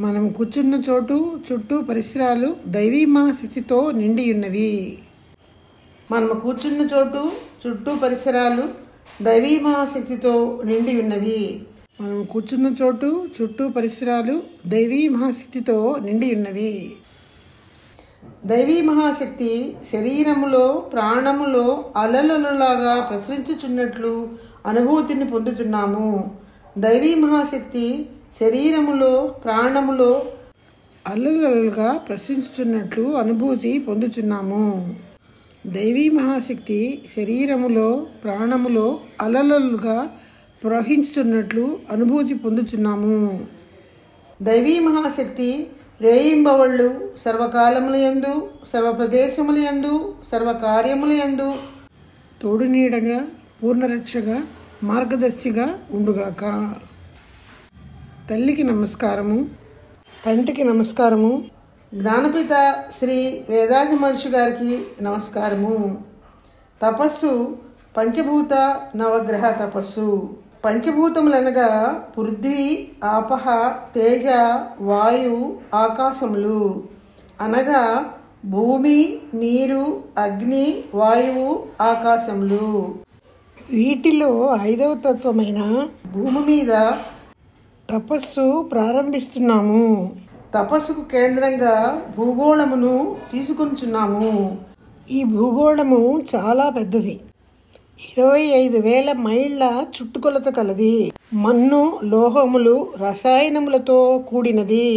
మనం కూర్చున్న చోటు చుట్టూ పరిసరాలు దైవీ మహాశక్తితో నిండి ఉన్నవి. మనం కూర్చున్న చోటు చుట్టూ పరిసరాలు దైవీ మహాశక్తితో నిండి ఉన్నవి. మనం కూర్చున్న చోటు చుట్టూ పరిసరాలు దైవీ మహాశక్తితో నిండి ఉన్నవి. దైవీ మహాశక్తి శరీరములో ప్రాణములో అలలలాగా ప్రసరించుచున్నట్లు అనుభూతిని పొందుతున్నాము. దైవీ మహాశక్తి శరీరములో ప్రాణములో అలలలుగా ప్రసరించుచున్నట్లు అనుభూతి పొందుతున్నాము. దైవీ మహాశక్తి శరీరములో ప్రాణములో అలలలుగా ప్రవహించుతున్నట్లు అనుభూతి పొందుతున్నాము. దైవీ మహాశక్తి రేయింబవళ్ళు సర్వకాలములయందు సర్వప్రదేశములయందు సర్వకార్యములయందు తోడునీడగా పూర్ణరక్షగా మార్గదర్శిగా ఉండుగాక. తల్లికి నమస్కారము, తండ్రికి నమస్కారము, జ్ఞానపిత శ్రీ వేదాంత మహర్షి గారికి నమస్కారము. తపస్సు పంచభూత నవగ్రహ తపస్సు. పంచభూతములనగా పృథ్వీ ఆపహ తేజ వాయు ఆకాశములు అనగా భూమి నీరు అగ్ని వాయువు ఆకాశములు. వీటిలో 5వ తత్వమైన భూమి మీద తపస్సు ప్రారంభిస్తున్నాము. తపస్సుకు కేంద్రంగా భూగోళమును తీసుకొంచున్నాము. ఈ భూగోళము చాలా పెద్దది. 25,000 మైళ్ళ చుట్టుకొలత కలది. మన్ను లోహములు రసాయనములతో కూడినది.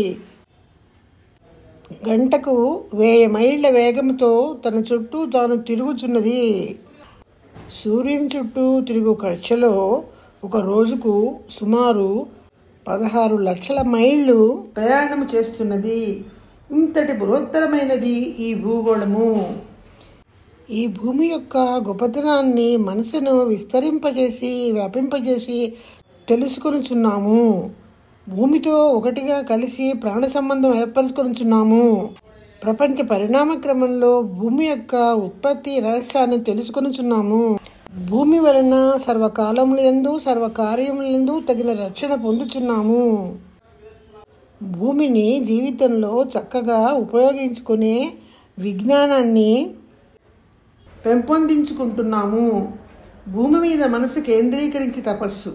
గంటకు 1000 మైళ్ళ వేగంతో తన చుట్టూ తాను తిరుగుచున్నది. సూర్యుని చుట్టూ తిరుగు కక్షలో ఒక రోజుకు సుమారు 16 లక్షల మైళ్ళు ప్రయాణము చేస్తున్నది. ఇంతటి బృహత్తరమైనది ఈ భూగోళము. ఈ భూమి యొక్క గొప్పతనాన్ని మనసును విస్తరింపజేసి వ్యాపింపజేసి తెలుసుకొనుచున్నాము. భూమితో ఒకటిగా కలిసి ప్రాణ సంబంధం ఏర్పరచుకొనుచున్నాము. ప్రపంచ పరిణామ క్రమంలో భూమి యొక్క ఉత్పత్తి రహస్యాన్ని తెలుసుకొనుచున్నాము. భూమి వలన సర్వకాలములందు సర్వకార్యములందు తగిన రక్షణ పొందుచున్నాము. భూమిని జీవితంలో చక్కగా ఉపయోగించుకునే విజ్ఞానాన్ని పెంపొందించుకుంటున్నాము. భూమి మీద మనసు కేంద్రీకరించి తపస్సు.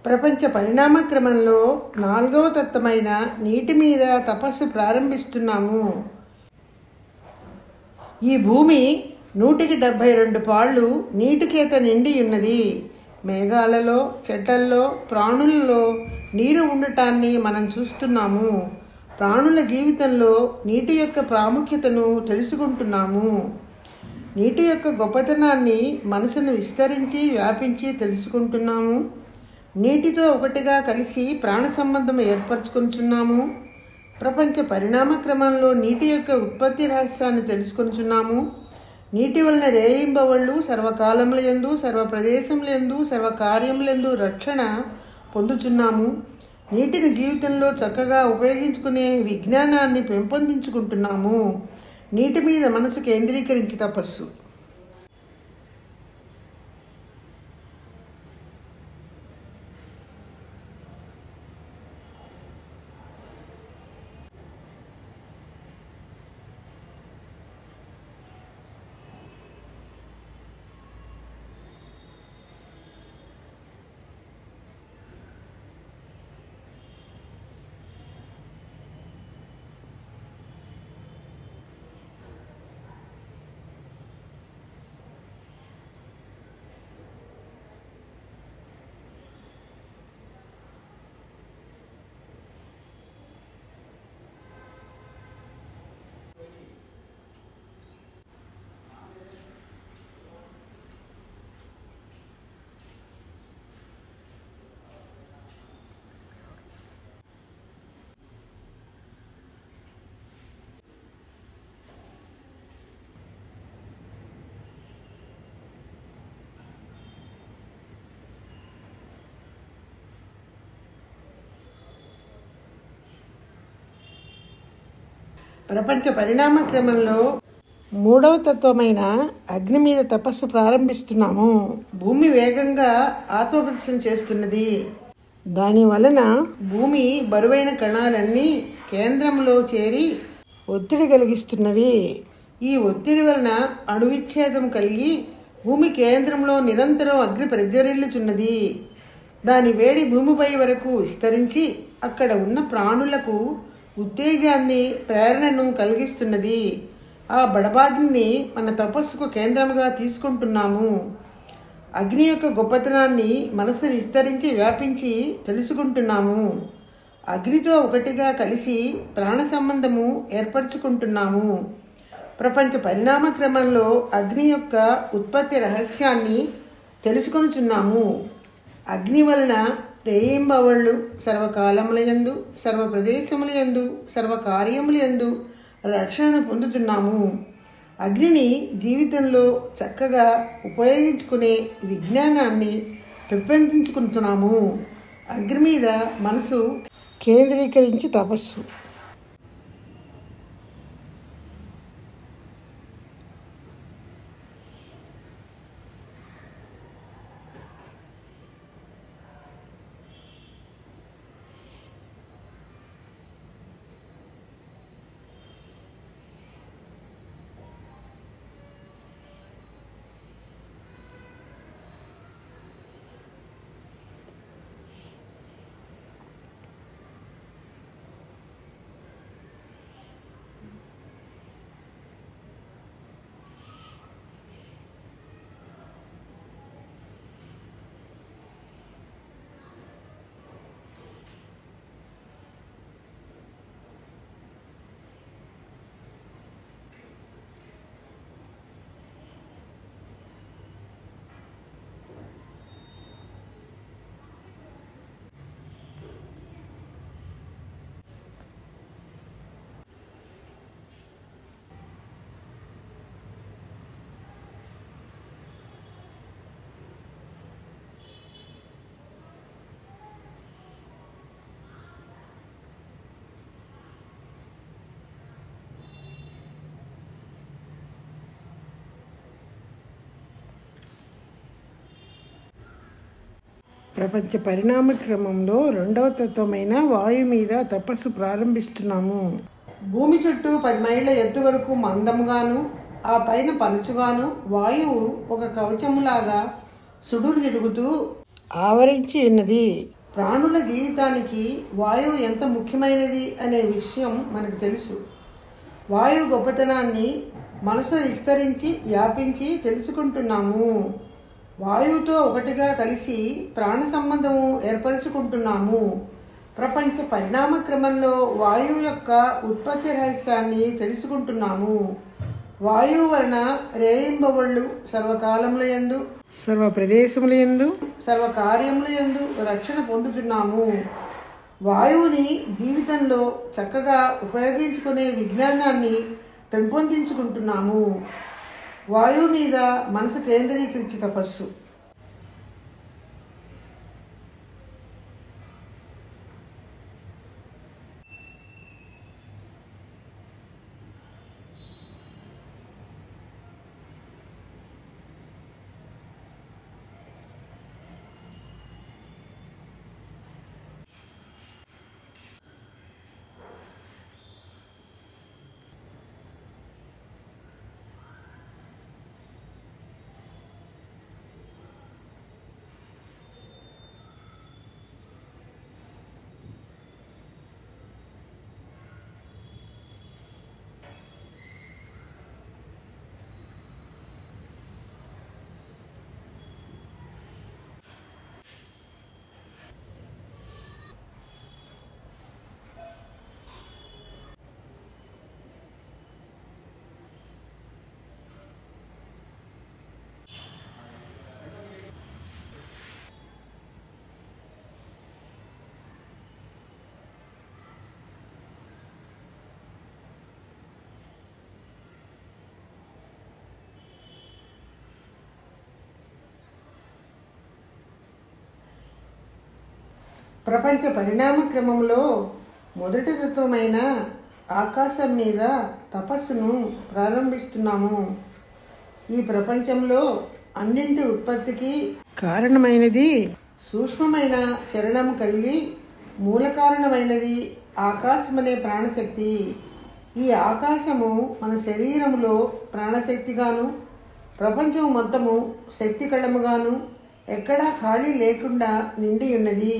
ప్రపంచ పరిణామ క్రమంలో 4వ తత్వమైన నీటి మీద తపస్సు ప్రారంభిస్తున్నాము. ఈ భూమి 172 పాళ్ళు నీటి చేత నిండి ఉన్నది. మేఘాలలో చెట్లలో ప్రాణులలో నీరు ఉండటాన్ని మనం చూస్తున్నాము. ప్రాణుల జీవితంలో నీటి యొక్క ప్రాముఖ్యతను తెలుసుకుంటున్నాము. నీటి యొక్క గొప్పతనాన్ని మనసును విస్తరించి వ్యాపించి తెలుసుకుంటున్నాము. నీటితో ఒకటిగా కలిసి ప్రాణ సంబంధం ఏర్పరచుకుంటున్నాము. ప్రపంచ పరిణామ క్రమంలో నీటి యొక్క ఉత్పత్తి రహస్యాన్ని తెలుసుకుంటున్నాము. నీటి వలన రేయింబవళ్ళు సర్వకాలములందు సర్వ ప్రదేశములందు సర్వకార్యములందు రక్షణ పొందుచున్నాము. నీటిని జీవితంలో చక్కగా ఉపయోగించుకునే విజ్ఞానాన్ని పెంపొందించుకుంటున్నాము. నీటి మీద మనసు కేంద్రీకరించి తపస్సు. ప్రపంచ పరిణామ క్రమంలో 3వ తత్వమైన అగ్ని మీద తపస్సు ప్రారంభిస్తున్నాము. భూమి వేగంగా ఆత్మప్రదర్శన చేస్తున్నది. దాని వలన భూమి బరువైన కణాలన్నీ కేంద్రంలో చేరి ఒత్తిడి కలిగిస్తున్నవి. ఈ ఒత్తిడి వలన అణువిచ్ఛేదం కలిగి భూమి కేంద్రంలో నిరంతరం అగ్ని ప్రజ్వరిల్లుచున్నది. దాని వేడి భూమిపై వరకు విస్తరించి అక్కడ ఉన్న ప్రాణులకు ఉత్తేజాన్ని ప్రేరణను కలిగిస్తున్నది. ఆ బడబాగ్నిని మన తపస్సుకు కేంద్రముగా తీసుకుంటున్నాము. అగ్ని యొక్క గొప్పతనాన్ని మనసు విస్తరించి వ్యాపించి తెలుసుకుంటున్నాము. అగ్నితో ఒకటిగా కలిసి ప్రాణ సంబంధము ఏర్పరచుకుంటున్నాము. ప్రపంచ పరిణామ క్రమంలో అగ్ని యొక్క ఉత్పత్తి రహస్యాన్ని తెలుసుకొనుచున్నాము. అగ్ని వలన రేయింబవళ్ళు సర్వకాలములయందు సర్వ ప్రదేశములయందు సర్వకార్యములయందు రక్షణను పొందుతున్నాము. అగ్నిని జీవితంలో చక్కగా ఉపయోగించుకునే విజ్ఞానాన్ని పెంపొందించుకుంటున్నాము. అగ్ని మీద మనసు కేంద్రీకరించి తపస్సు. ప్రపంచ పరిణామ క్రమంలో 2వ తత్వమైన వాయు మీద తపస్సు ప్రారంభిస్తున్నాము. భూమి చుట్టూ 10 మైళ్ళ ఎత్తు వరకు మందముగాను ఆ పైన పలుచుగాను వాయువు ఒక కవచములాగా సుడులు తిరుగుతూ ఆవరించి ఉన్నది. ప్రాణుల జీవితానికి వాయువు ఎంత ముఖ్యమైనది అనే విషయం మనకు తెలుసు. వాయువు గొప్పతనాన్ని మనసు విస్తరించి వ్యాపించి తెలుసుకుంటున్నాము. వాయువుతో ఒకటిగా కలిసి ప్రాణ సంబంధము ఏర్పరచుకుంటున్నాము. ప్రపంచ పరిణామ క్రమంలో వాయువు యొక్క ఉత్పత్తి రహస్యాన్ని తెలుసుకుంటున్నాము. వాయువు వలన రేయింబవళ్ళు సర్వకాలములయందు సర్వ ప్రదేశములయందు సర్వకార్యములయందు రక్షణ పొందుతున్నాము. వాయువుని జీవితంలో చక్కగా ఉపయోగించుకునే విజ్ఞానాన్ని పెంపొందించుకుంటున్నాము. వాయువు మీద మనసు కేంద్రీకరించి తపస్సు. ప్రపంచ పరిణామ క్రమంలో మొదటి తత్వమైన ఆకాశం మీద తపస్సును ప్రారంభిస్తున్నాము. ఈ ప్రపంచంలో అన్నింటి ఉత్పత్తికి కారణమైనది సూక్ష్మమైన చలనం కలిగి మూల కారణమైనది ఆకాశమనే ప్రాణశక్తి. ఈ ఆకాశము మన శరీరంలో ప్రాణశక్తిగాను, ప్రపంచం మొత్తము శక్తి కళముగాను ఎక్కడా ఖాళీ లేకుండా నిండి ఉన్నది.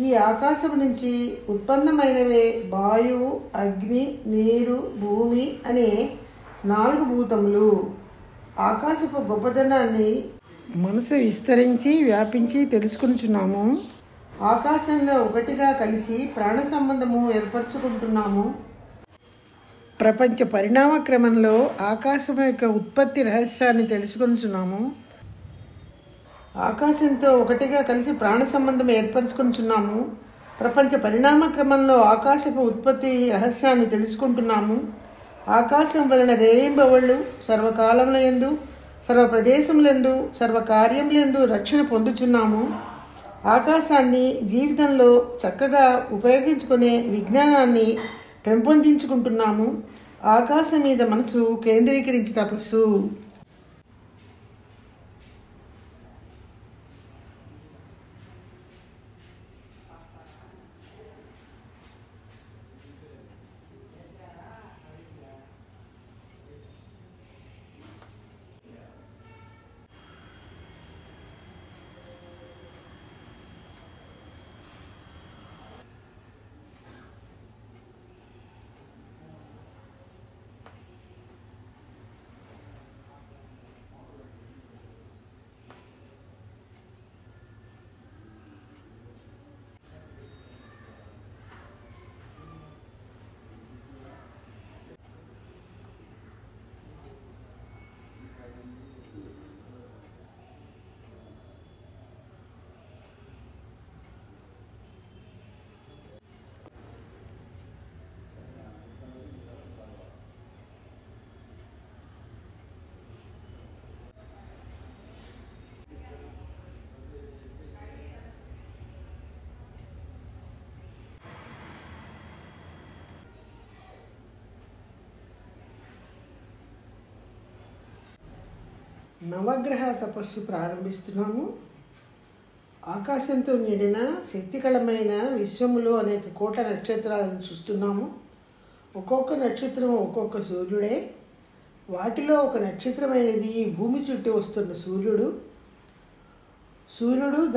ఈ ఆకాశం నుంచి ఉత్పన్నమైనవే వాయువు, అగ్ని, నీరు, భూమి అనే 4 భూతములు. ఆకాశపు గొప్పదనాన్ని మనసు విస్తరించి వ్యాపించి తెలుసుకుంటున్నాము. ఆకాశంలో ఒకటిగా కలిసి ప్రాణ సంబంధము ఏర్పరచుకుంటున్నాము. ప్రపంచ పరిణామ క్రమంలో ఆకాశం యొక్క ఉత్పత్తి రహస్యాన్ని తెలుసుకుంటున్నాము. ఆకాశంతో ఒకటిగా కలిసి ప్రాణ సంబంధం ఏర్పరచుకుంటున్నాము. ప్రపంచ పరిణామ క్రమంలో ఆకాశపు ఉత్పత్తి రహస్యాన్ని తెలుసుకుంటున్నాము. ఆకాశం వలన రేయింబవళ్ళు సర్వకాలములందు, సర్వ ప్రదేశములందు, సర్వకార్యములందు రక్షణ పొందుచున్నాము. ఆకాశాన్ని జీవితంలో చక్కగా ఉపయోగించుకునే విజ్ఞానాన్ని పెంపొందించుకుంటున్నాము. ఆకాశం మీద మనసు కేంద్రీకరించి తపస్సు. నవగ్రహ తపస్సు ప్రారంభిస్తున్నాము. ఆకాశంతో నిండిన శక్తికళమైన విశ్వములో అనేక కోట్ల నక్షత్రాలను చూస్తున్నాము. ఒక్కొక్క నక్షత్రం ఒక్కొక్క సూర్యుడే. వాటిలో ఒక నక్షత్రమైనది భూమి చుట్టూ వస్తున్న సూర్యుడు.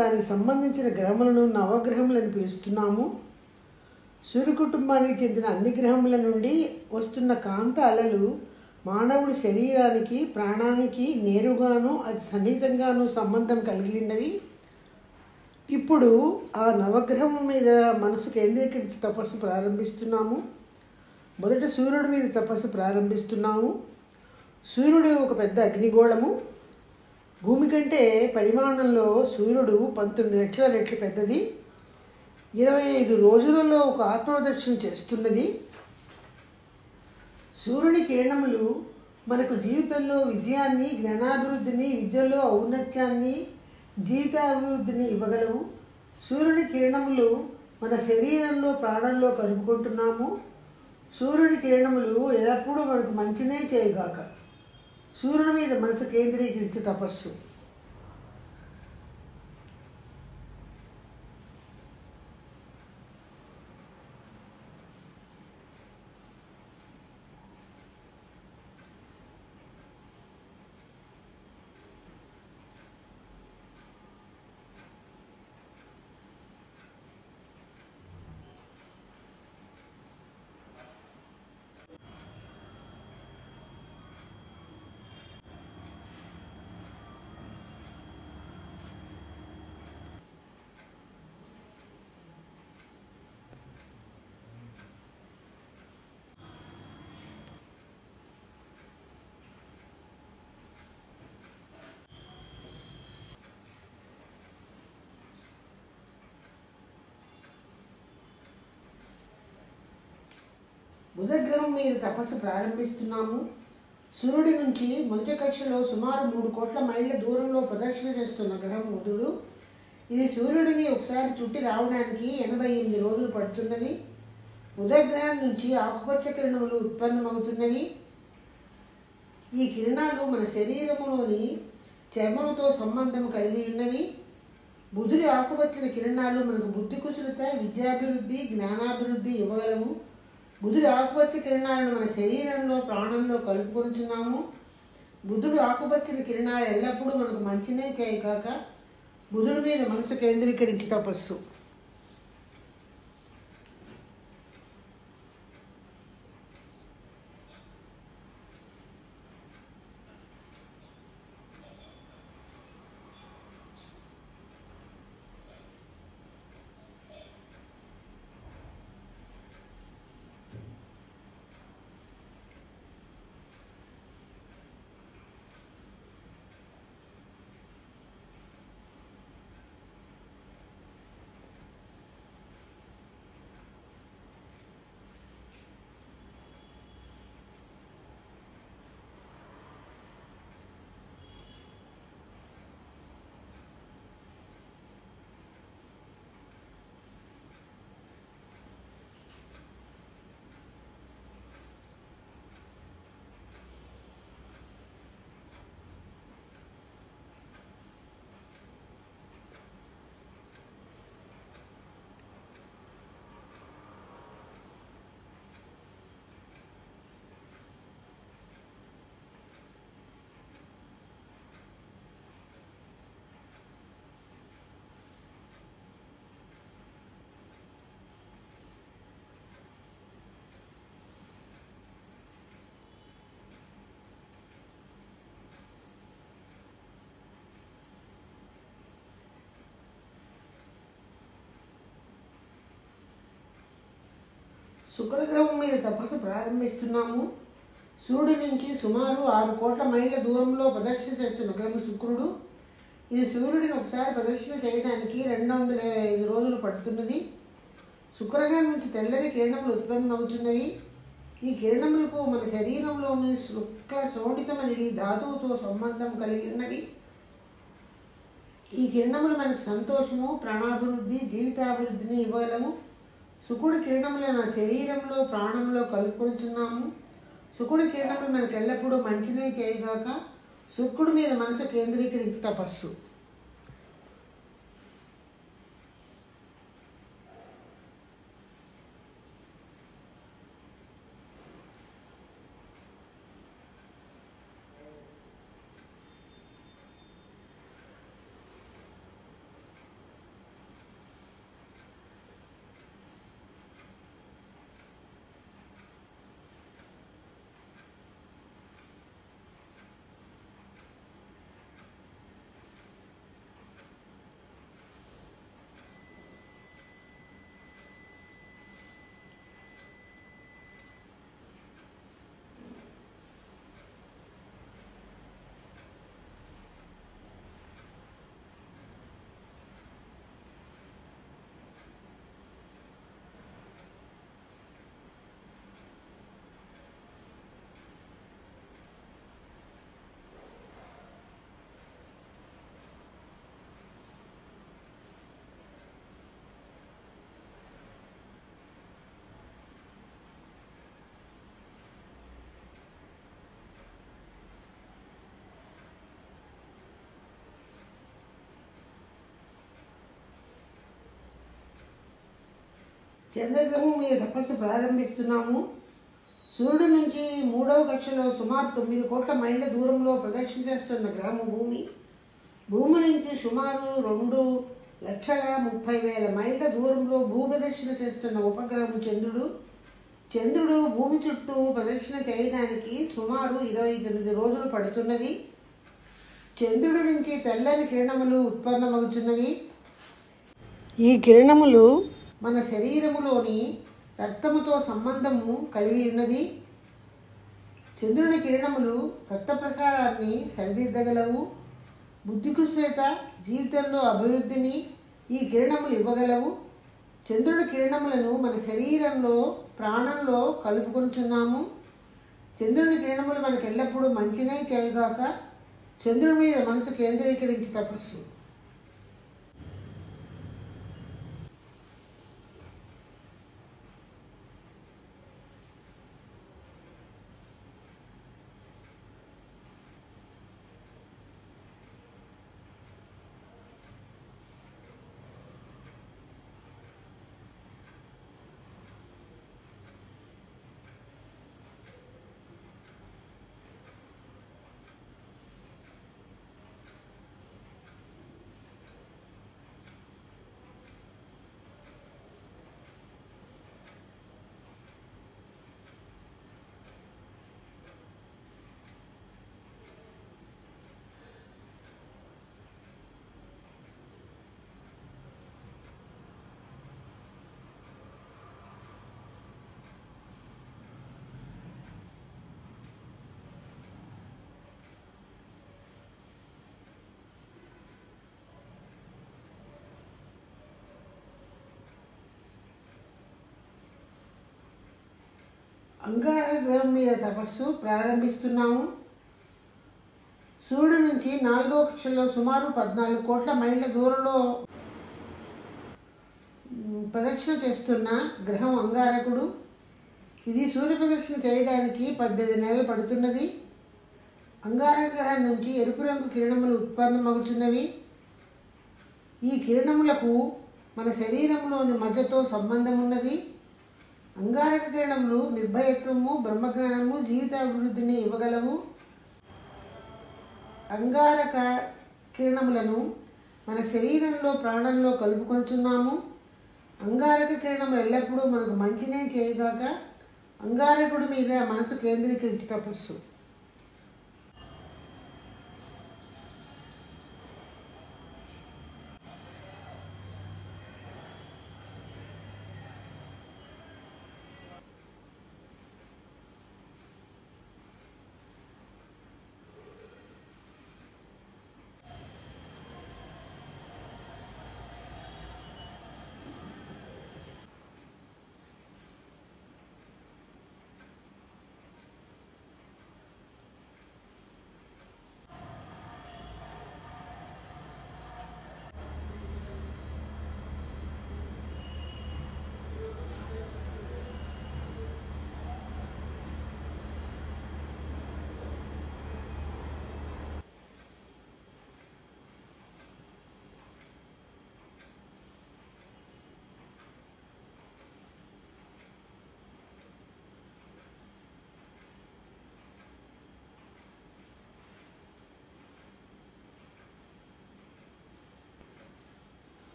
దానికి సంబంధించిన గ్రహములను నవగ్రహములను పిలుస్తున్నాము. సూర్య కుటుంబానికి చెందిన అన్ని గ్రహముల నుండి వస్తున్న కాంత అలలు మానవుడి శరీరానికి, ప్రాణానికి నేరుగాను అతి సన్నిహితంగాను సంబంధం కలిగి ఉన్నవి. ఇప్పుడు ఆ నవగ్రహం మీద మనసు కేంద్రీకరించి తపస్సు ప్రారంభిస్తున్నాము. మొదట సూర్యుడి మీద తపస్సు ప్రారంభిస్తున్నాము. సూర్యుడు ఒక పెద్ద అగ్నిగోళము. భూమి కంటే పరిమాణంలో సూర్యుడు 19 లక్షల రెట్లు పెద్దది. 25 రోజులలో ఒక ఆత్మప్రదక్షిణ చేస్తున్నది. సూర్యుని కిరణములు మనకు జీవితంలో విజయాన్ని, జ్ఞానాభివృద్ధిని, విద్యలో ఔన్నత్యాన్ని, జీవితాభివృద్ధిని ఇవ్వగలవు. సూర్యుని కిరణములు మన శరీరంలో, ప్రాణంలో కలుపుకుంటున్నాము. సూర్యుని కిరణములు ఎల్లప్పుడూ మనకు మంచినే చేయగాక. సూర్యుని మీద మనసు కేంద్రీకరించి తపస్సు. బుధగ్రహం మీద తపస్సు ప్రారంభిస్తున్నాము. సూర్యుడి నుంచి మొదటి కక్షలో సుమారు 3 కోట్ల మైళ్ళ దూరంలో ప్రదక్షిణ చేస్తున్న గ్రహం బుధుడు. ఇది సూర్యుడిని ఒకసారి చుట్టి రావడానికి 88 రోజులు పడుతున్నది. బుధగ్రహం నుంచి ఆకుపచ్చ కిరణములు ఉత్పన్నమవుతున్నవి. ఈ కిరణాలు మన శరీరములోని చర్మముతో సంబంధం కలిగి ఉన్నవి. బుధుడి ఆకుపచ్చని కిరణాలు మనకు బుద్ధి కుశలత, విద్యాభివృద్ధి, జ్ఞానాభివృద్ధి ఇవ్వగలవు. బుధుడు ఆకుపచ్చ కిరణాలను మన శరీరంలో, ప్రాణంలో కలుపుకొనుచున్నాము. బుధుడు ఆకుపచ్చని కిరణాలు ఎల్లప్పుడూ మనకు మంచినే చేయగాక. బుధుడి మీద మనసు కేంద్రీకరించి తపస్సు. శుక్రగ్రహం మీద తపస్సు ప్రారంభిస్తున్నాము. సూర్యుడి నుంచి సుమారు 6 కోట్ల మైళ్ళ దూరంలో ప్రదక్షిణ చేస్తున్న గ్రహం శుక్రుడు. ఇది సూర్యుడిని ఒకసారి ప్రదక్షిణ చేయడానికి 205 రోజులు పడుతున్నది. శుక్రగ్రహం నుంచి తెల్లని కిరణములు ఉత్పన్నమవుతున్నవి. ఈ కిరణములకు మన శరీరంలోని శుక్ల శోణితమని ధాతువుతో సంబంధం కలిగి ఉన్నవి. ఈ కిరణములు మనకు సంతోషము, ప్రాణాభివృద్ధి, జీవితాభివృద్ధిని ఇవ్వగలము. శుకుడి కిరణములు మన శరీరంలో, ప్రాణంలో కలుపుకొనుచున్నాము. శుకుడి కిరణములు మనకు ఎల్లప్పుడూ మంచినే చేయగాక. శుక్రుడి మీద మనసు కేంద్రీకరించి తపస్సు. చంద్రగ్రహం మీద తపస్సు ప్రారంభిస్తున్నాము. సూర్యుడి నుంచి 3వ కక్షలో సుమారు 9 కోట్ల మైళ్ళ దూరంలో ప్రదక్షిణ చేస్తున్న గ్రహం భూమి. భూమి నుంచి సుమారు 2,30,000 మైళ్ళ దూరంలో భూప్రదక్షిణ చేస్తున్న ఉపగ్రహం చంద్రుడు. చంద్రుడు భూమి చుట్టూ ప్రదక్షిణ చేయడానికి సుమారు 29 రోజులు పడుతున్నది. చంద్రుడి నుంచి తెల్లని కిరణములు ఉత్పన్నమవుతున్నవి. ఈ కిరణములు మన శరీరములోని రక్తముతో సంబంధము కలిగి ఉన్నది. చంద్రుని కిరణములు రక్త ప్రసారాన్ని సరిదిద్దగలవు. బుద్ధికుశలత, జీవితంలో అభివృద్ధిని ఈ కిరణములు ఇవ్వగలవు. చంద్రుడి కిరణములను మన శరీరంలో ప్రాణంలో కలుపుకొనుచున్నాము. చంద్రుని కిరణములు మనకు ఎల్లప్పుడూ మంచినే చేయగాక. చంద్రుడి మీద మనసు కేంద్రీకరించి తపస్సు. అంగార గ్రహం మీద తపస్సు ప్రారంభిస్తున్నాము. సూర్యుడి నుంచి 4వ కక్షలో సుమారు 14 కోట్ల మైళ్ళ దూరంలో ప్రదక్షిణ చేస్తున్న గ్రహం అంగారకుడు. ఇది సూర్య ప్రదక్షిణ చేయడానికి 18 నెలలు పడుతున్నది. అంగార గ్రహం నుంచి ఎరుపు రంగు కిరణములు ఉత్పన్నమవుతున్నవి. ఈ కిరణములకు మన శరీరంలోని మధ్యతో సంబంధం ఉన్నది. అంగారక కిరణములు నిర్భయత్వము, బ్రహ్మజ్ఞానము, జీవితాభివృద్ధిని ఇవ్వగలవు. అంగారక కిరణములను మన శరీరంలో ప్రాణంలో కలుపుకొంచున్నాము. అంగారక కిరణములు ఎల్లప్పుడూ మనకు మంచినే చేయగాక. అంగారకుడి మీద మనసు కేంద్రీకరించి తపస్సు.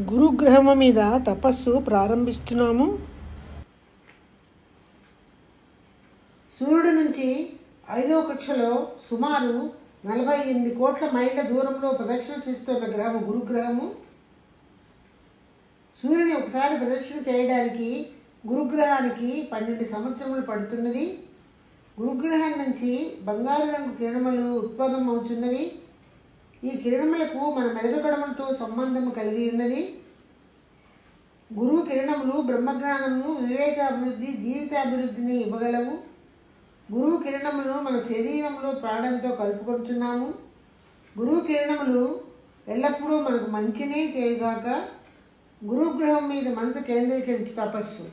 గురుగ్రహం మీద తపస్సు ప్రారంభిస్తున్నాము. సూర్యుడి నుంచి 5వ కక్షలో సుమారు 48 కోట్ల మైళ్ళ దూరంలో ప్రదక్షిణ చేస్తున్న గ్రహము గురుగ్రహము. సూర్యుని ఒకసారి ప్రదక్షిణ చేయడానికి గురుగ్రహానికి 12 సంవత్సరములు పడుతున్నది. గురుగ్రహం నుంచి బంగారు రంగు కిరణములు ఉత్పన్నమవుతున్నవి. ఈ కిరణములకు మన మెదడు కణములతో సంబంధము కలిగి ఉన్నది. గురువు కిరణములు బ్రహ్మజ్ఞానము, వివేకాభివృద్ధి, జీవితాభివృద్ధిని ఇవ్వగలవు. గురువు కిరణములను మన శరీరంలో ప్రాణంతో కలుపుకొంచున్నాము. గురువు కిరణములు ఎల్లప్పుడూ మనకు మంచినే చేయగాక. గురుగ్రహం మీద మనసు కేంద్రీకరించి తపస్సు.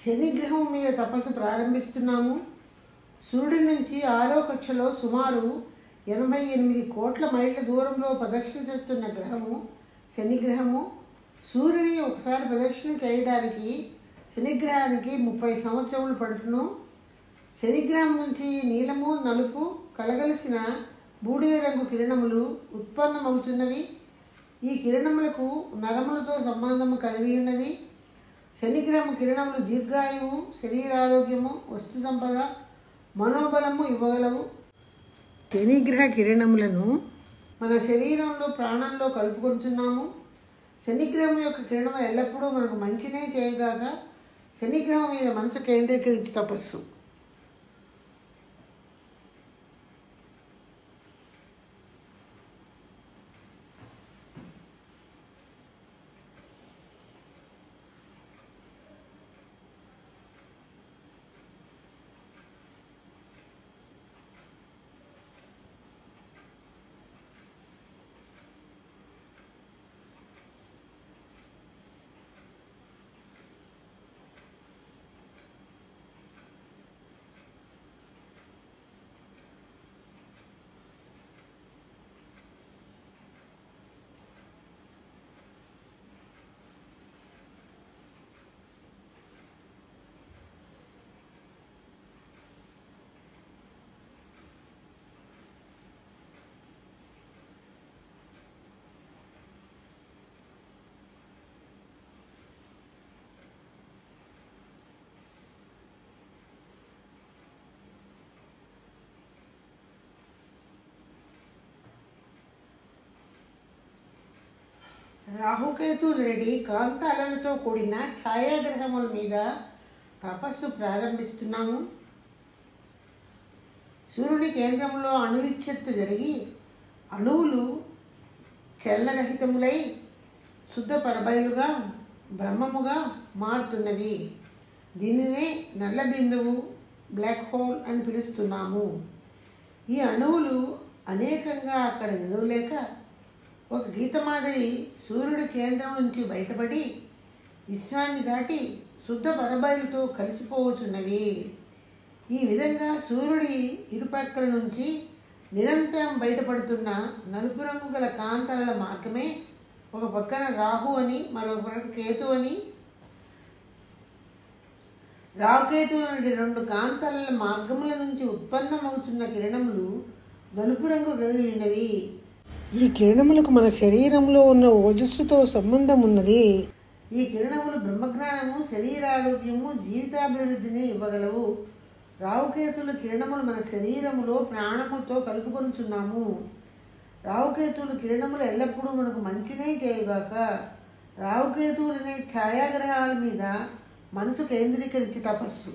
శని గ్రహం మీద తపస్సు ప్రారంభిస్తున్నాము. సూర్యుడి నుంచి 6వ కక్షలో సుమారు 88 కోట్ల మైళ్ళ దూరంలో ప్రదక్షిణ చేస్తున్న గ్రహము శని గ్రహము. సూర్యుని ఒకసారి ప్రదక్షిణ చేయడానికి శనిగ్రహానికి 30 సంవత్సరములు పడుతును. శనిగ్రహం నుంచి నీలము నలుపు కలగలిసిన బూడిద రంగు కిరణములు ఉత్పన్నమవుతున్నవి. ఈ కిరణములకు నరములతో సంబంధము కలిగి ఉన్నది. శనిగ్రహం కిరణములు దీర్ఘాయువు, శరీరారోగ్యము, వస్తు సంపద, మనోబలము ఇవ్వగలవు. శనిగ్రహ కిరణములను మన శరీరంలో ప్రాణంలో కలుపుకొంచున్నాము. శనిగ్రహం యొక్క కిరణం ఎల్లప్పుడూ మనకు మంచినే చేయగాక శనిగ్రహం మీద మనసు కేంద్రీకరించి తపస్సు. రాహుకేతువులు రెడీ కాంతాలతో కూడిన ఛాయాగ్రహముల మీద తపస్సు ప్రారంభిస్తున్నాము. సూర్యుని కేంద్రంలో అణువిచ్ఛత్తు జరిగి అణువులు చలనరహితములై శుద్ధ పరబయలుగా బ్రహ్మముగా మారుతున్నవి. దీనినే నల్ల బిందువు బ్లాక్ హోల్ అని పిలుస్తున్నాము. ఈ అణువులు అనేకంగా అక్కడ నిలవలేక ఒక గీత మాదిరి సూర్యుడి కేంద్రం నుంచి బయటపడి విశ్వాన్ని దాటి శుద్ధ పరబయలుతో కలిసిపోవచ్చున్నవి. ఈ విధంగా సూర్యుడి ఇరుపక్కల నుంచి నిరంతరం బయటపడుతున్న నలుపు రంగు గల కాంతాల మార్గమే ఒక పక్కన రాహు అని మరొక పక్కన కేతు అని. రాహుకేతు నుండి 2 కాంతాల మార్గముల నుంచి ఉత్పన్నమవుతున్న కిరణములు నలుపు రంగు కలిగి ఉన్నవి. ఈ కిరణములకు మన శరీరంలో ఉన్న ఓజస్సుతో సంబంధం ఉన్నది. ఈ కిరణములు బ్రహ్మజ్ఞానము, శరీరారోగ్యము, జీవితాభివృద్ధిని ఇవ్వగలవు. రాహుకేతుల కిరణములు మన శరీరములో ప్రాణముతో కలుపుకొనుచున్నాము. రాహుకేతువుల కిరణములు ఎల్లప్పుడూ మనకు మంచినే చేయగాక. రాహుకేతువులనే ఛాయాగ్రహాల మీద మనసు కేంద్రీకరించి తపస్సు.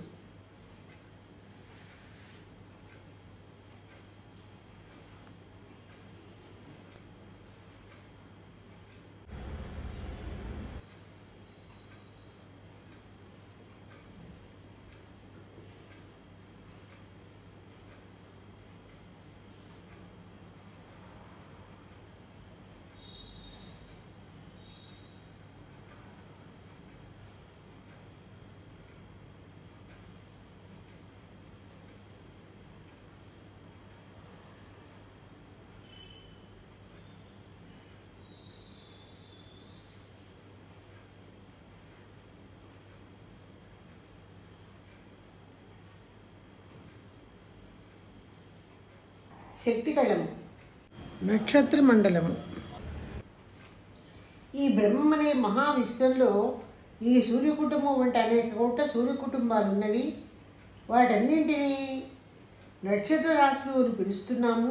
శక్తి కళము, నక్షత్ర మండలము. ఈ బ్రహ్మం అనే మహావిశ్వంలో ఈ సూర్య కుటుంబం వంటి అనేక కోట్ల సూర్య కుటుంబాలు ఉన్నవి. వాటన్నింటినీ నక్షత్ర రాశులు అని పిలుస్తున్నాము.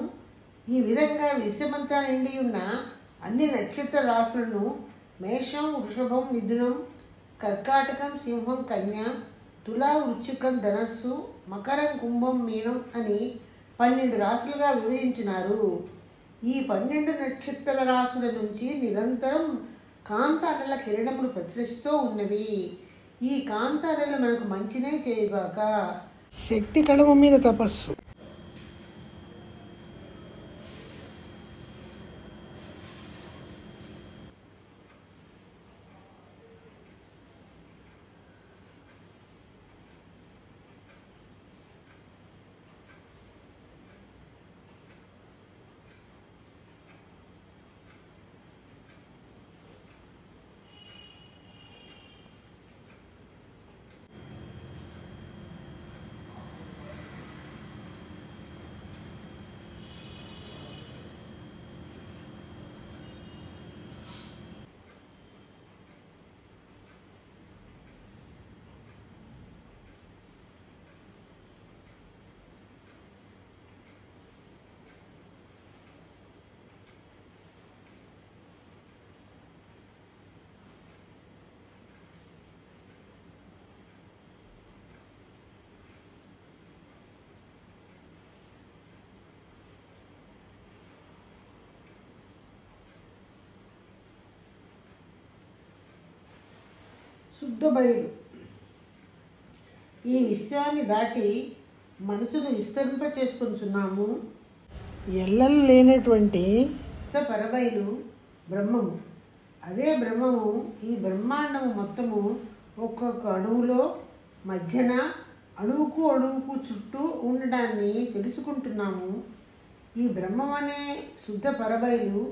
ఈ విధంగా విశ్వమంతా నిండి ఉన్న అన్ని నక్షత్ర రాశులను మేషం, వృషభం, మిథునం, కర్కాటకం, సింహం, కన్య, తులా, వృశ్చికం, ధనస్సు, మకరం, కుంభం, మీనం అని 12 రాశులుగా విభజించినారు. ఈ 12 నక్షత్ర రాశుల నుంచి నిరంతరం కాంతారల కిరణములు ప్రసరిస్తూ ఉన్నవి. ఈ కాంతారలు మనకు మంచినే చేయగాక. శక్తి కళము మీద తపస్సు. శుద్ధ బయలు ఈ విశ్వాన్ని దాటి మనసును విస్తరింప చేసుకుంటున్నాము. ఎల్లలు లేనటువంటి పరబయలు బ్రహ్మము. అదే బ్రహ్మము ఈ బ్రహ్మాండము మొత్తము ఒక్కొక్క అణువులో మధ్యన అణువుకు అణువుకు చుట్టూ ఉండడాన్ని తెలుసుకుంటున్నాము. ఈ బ్రహ్మం అనే శుద్ధ పరబయలు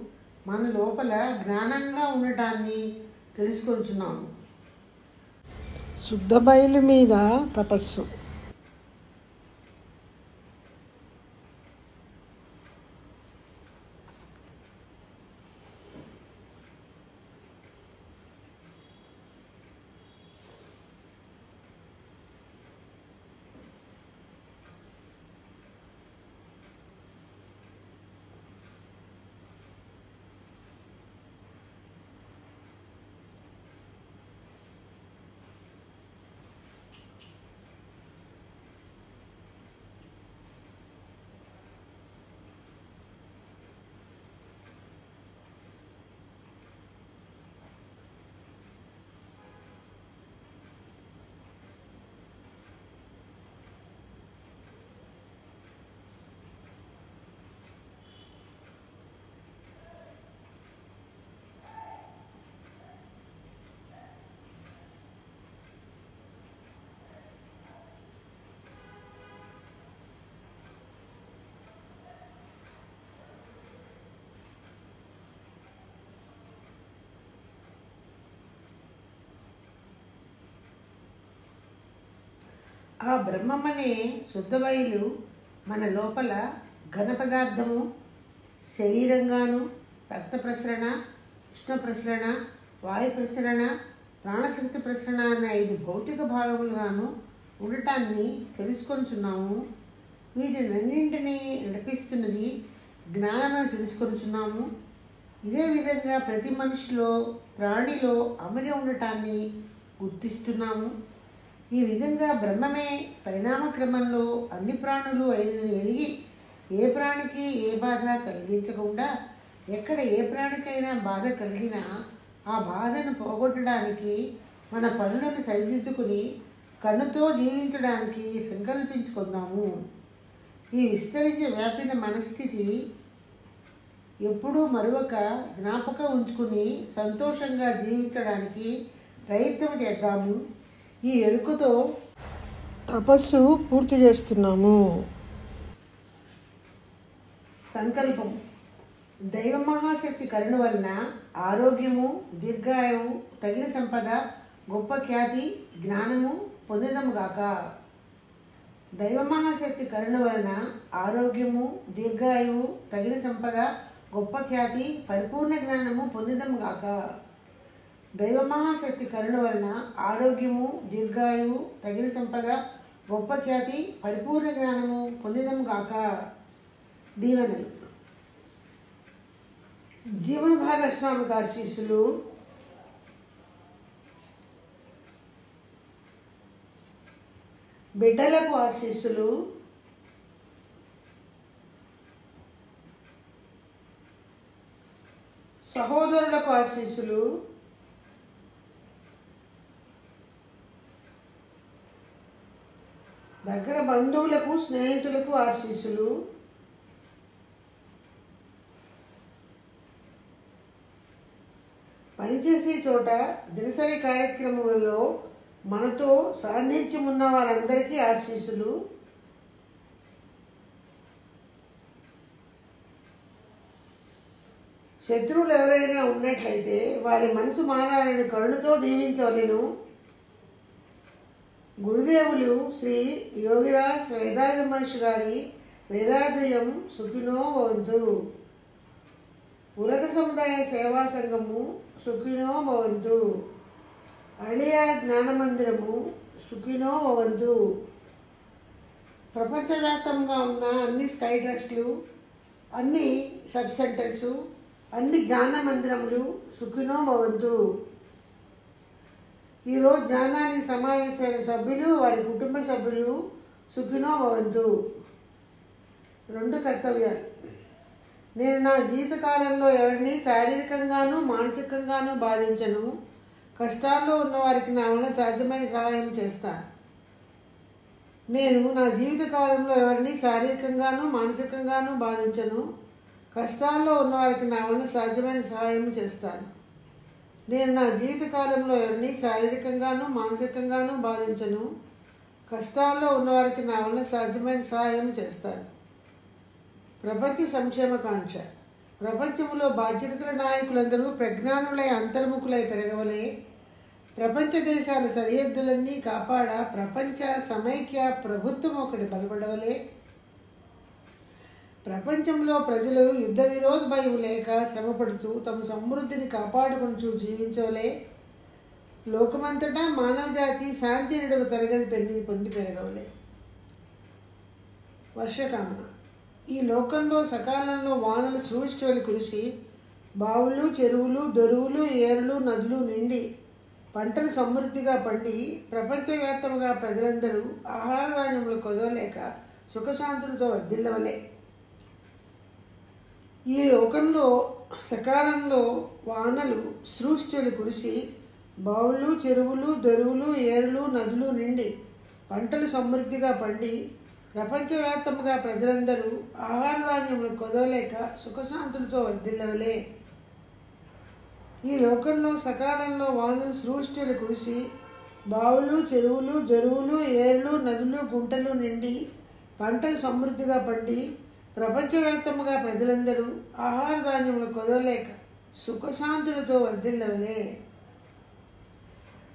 మన లోపల జ్ఞానంగా ఉండటాన్ని తెలుసుకుంటున్నాము. శుద్ధ బయలు మీద తపస్సు. ఆ బ్రహ్మమనే శుద్ధ బయలు మన లోపల ఘన పదార్థము శరీరంగాను, రక్త ప్రసరణ, ఉష్ణ ప్రసరణ, వాయు ప్రసరణ, ప్రాణశక్తి ప్రసరణ అనే 5 భౌతిక భాగములుగాను ఉండటాన్ని తెలుసుకొనుచున్నాము. వీటినన్నింటినీ నడిపిస్తున్నది జ్ఞానమని తెలుసుకొనుచున్నాము. ఇదే విధంగా ప్రతి మనిషిలో, ప్రాణిలో అమరి ఉండటాన్ని గుర్తిస్తున్నాము. ఈ విధంగా బ్రహ్మమే పరిణామ క్రమంలో అన్ని ప్రాణులు అయినదని ఎరిగి ఏ ప్రాణికి ఏ బాధ కలిగించకుండా, ఎక్కడ ఏ ప్రాణికైనా బాధ కలిగినా ఆ బాధను పోగొట్టడానికి మన పనులను సరిదిద్దుకుని కన్నుతో జీవించడానికి సంకల్పించుకుందాము. ఈ విస్తరించి వ్యాపిన మనస్థితి ఎప్పుడూ మరొక జ్ఞాపకం ఉంచుకుని సంతోషంగా జీవించడానికి ప్రయత్నం చేద్దాము. ఈ ఎరుకతో తపస్సు పూర్తి చేస్తున్నాము. సంకల్పం. దైవ మహాశక్తి కరుణ వలన ఆరోగ్యము, దీర్ఘాయువు, తగిన సంపద, గొప్ప ఖ్యాతి, జ్ఞానము పొందదముగాక. దైవ మహాశక్తి కరుణ వలన ఆరోగ్యము, దీర్ఘాయువు, తగిన సంపద, గొప్ప ఖ్యాతి, పరిపూర్ణ జ్ఞానము పొందదముగాక. దైవ మహాశక్తి కరుణ వలన ఆరోగ్యము, దీర్ఘాయువు, తగిన సంపద, గొప్ప ఖ్యాతి, పరిపూర్ణ జ్ఞానము పొందదముగాక. దీవెనలు. జీవన భాగస్వామికి ఆశీస్సులు. బిడ్డలకు ఆశీస్సులు. సహోదరులకు ఆశీస్సులు. దగ్గర బంధువులకు, స్నేహితులకు ఆశీస్సులు. పనిచేసే చోట దినసరి కార్యక్రమాలలో మనతో సాన్నిధ్యం ఉన్న వారందరికీ ఆశీస్సులు. శత్రువులు ఎవరైనా ఉన్నట్లయితే వారి మనసు మారాలని కరుణతో దీవించవలెను. గురుదేవులు శ్రీ యోగిరాజ్ వేదాంత మహర్షి గారి వేదాద్వయం సుఖినో భవంతు. ఉలక సముదాయ సేవా సంఘము సుఖినో భవంతు. అళియార్ జ్ఞాన మందిరము సుఖినో భవంతు. ప్రపంచవ్యాప్తంగా ఉన్న అన్ని స్కై ట్రస్ట్లు, అన్ని సబ్ సెంటర్సు, అన్ని జ్ఞాన మందిరములు సుఖినో భవంతు. ఈరోజు జ్ఞానానికి సమావేశమైన సభ్యులు, వారి కుటుంబ సభ్యులు సుఖినో భవంతు. 2 కర్తవ్యాలు. నేను నా జీవితకాలంలో ఎవరిని శారీరకంగానూ మానసికంగానూ బాధించను. కష్టాల్లో ఉన్నవారికి నా వల్ల సాధ్యమైన సహాయం చేస్తాను. నేను నా జీవితకాలంలో ఎవరిని శారీరకంగానూ మానసికంగానూ బాధించను. కష్టాల్లో ఉన్నవారికి నా వల్ల సాధ్యమైన సహాయం చేస్తాను. నేను నా జీవితకాలంలో ఎవరిని శారీరకంగానూ మానసికంగానూ బాధించను. కష్టాల్లో ఉన్నవారికి నా వల్ల సాధ్యమైన సహాయం చేస్తాను. ప్రపంచ సంక్షేమకాంక్ష. ప్రపంచంలో బాధ్యతల నాయకులందరూ ప్రజ్ఞానులై అంతర్ముఖులై పెరగవలే. ప్రపంచ దేశాల సరిహద్దులన్నీ కాపాడ ప్రపంచ సమైక్య ప్రభుత్వం ఒకటి బలపడవలే. ప్రపంచంలో ప్రజలు యుద్ధ విరోధ భయం లేక శ్రమపడుతూ తమ సమృద్ధిని కాపాడుకుంటూ జీవించవలే. లోకమంతటా మానవ జాతి శాంతి నడుగు తరగతి పొంది పెరగవలే. వర్షకామన. ఈ లోకంలో సకాలంలో వానలు సృష్టివలి కురిసి బావులు, చెరువులు, దొరువులు, ఏరులు, నదులు నిండి పంటలు సమృద్ధిగా పండి ప్రపంచవ్యాప్తంగా ప్రజలందరూ ఆహార ధాన్యములు కొదవలేక సుఖశాంతులతో వర్ధిల్లవలే. ఈ లోకంలో సకాలంలో వానలు సృష్టివలి కురిసి బావులు, చెరువులు, దొరువులు, ఏరులు, నదులు నిండి పంటలు సమృద్ధిగా పండి ప్రపంచవ్యాప్తంగా ప్రజలందరూ ఆహార ధాన్యములు కొదవలేక సుఖశాంతులతో వర్ధిల్లవలే. ఈ లోకంలో సకాలంలో వానలు సృష్టిలు కురిసి బావులు, చెరువులు, దొరువులు, ఏర్లు, నదులు, గుంటలు నిండి పంటలు సమృద్ధిగా పండి ప్రపంచవ్యాప్తంగా ప్రజలందరూ ఆహార ధాన్యములు కొదవలేక సుఖశాంతులతో వర్ధిల్లవలే.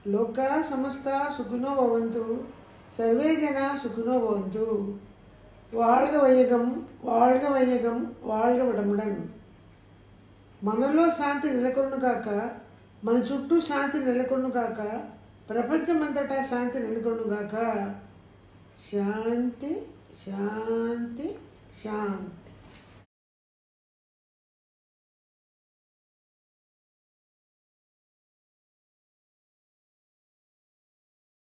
లోకా సమస్త సుఖినో భవంతు, సర్వే జన సుఖినో భవంతు. வாழ்க வையகம், வாழ்க வையகம், வாழ்க வளமுடன். మనలో శాంతి నెలకొను కాక, మన చుట్టూ శాంతి నెలకొను కాక, ప్రపంచమంతటా శాంతి నెలకొను కాక. శాంతి శాంతి శాంతి.